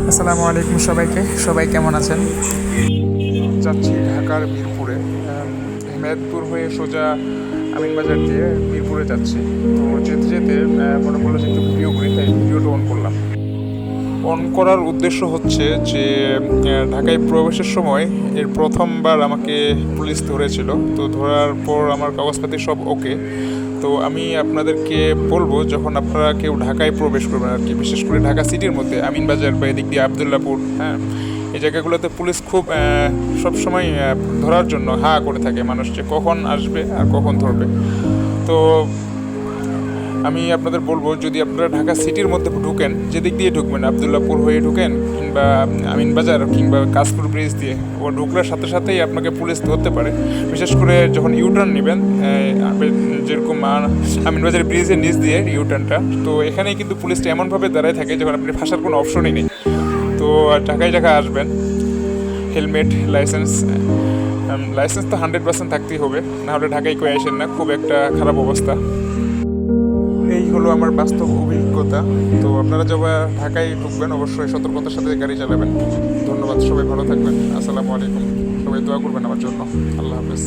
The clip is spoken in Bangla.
আসসালামু আলাইকুম সবাইকে। সবাই কেমন আছেন? যাচ্ছি ঢাকার মিরপুরে। হেমায়তপুর হয়ে সোজা আমিনবাজার দিয়ে মিরপুরে যাচ্ছি। তো যেতে যেতে মনে পড়লো যে একটু ভিডিও করি, তাই ভিডিওটা অন করলাম। অন করার উদ্দেশ্য হচ্ছে যে ঢাকায় প্রবেশের সময় এর প্রথমবার আমাকে পুলিশ ধরেছিল। তো ধরার পর আমার কাগজপাতি সব ওকে। তো আমি আপনাদেরকে বলবো, যখন আপনারা কেউ ঢাকায় প্রবেশ করবেন আর কি, বিশেষ করে ঢাকা সিটির মধ্যে আমিনবাজার বা এদিক দিয়ে আবদুল্লাপুর, হ্যাঁ, এই জায়গাগুলোতে পুলিশ খুব সবসময় ধরার জন্য হা করে থাকে মানুষ, যে কখন আসবে আর কখন ধরবে। তো আমি আপনাদের বলবো, যদি আপনারা ঢাকা সিটির মধ্যে ঢুকেন, যেদিক দিয়ে ঢুকবেন, আবদুল্লাপুর হয়ে ঢুকেন কিংবা আমিনবাজার কিংবা কাশপুর ব্রিজ দিয়ে, ও ঢুকলে সাথে সাথেই আপনাকে পুলিশ ধরতে পারে। বিশেষ করে যখন ইউটার্ন নেবেন, যেরকম আমিনবাজার ব্রিজের নিচ দিয়ে ইউটার্নটা, তো এখানেই কিন্তু পুলিশটা এমনভাবে দাঁড়ায় থাকে যখন আপনি ফাঁসার কোনো অপশনই নেই। তো ঢাকায় ঢাকা আসবেন, হেলমেট, লাইসেন্স, লাইসেন্স তো 100% থাকতেই হবে, না হলে ঢাকায় কেউ আসেন না, খুব একটা খারাপ অবস্থা। এই হলো আমার বাস্তব অভিজ্ঞতা। তো আপনারা যখন ঢাকায় ঢুকবেন অবশ্যই সতর্কতার সাথে গাড়ি চালাবেন। ধন্যবাদ, সবাই ভালো থাকবেন। আসসালামু আলাইকুম। সবাই দোয়া করবেন আমার জন্য। আল্লাহ হাফেজ।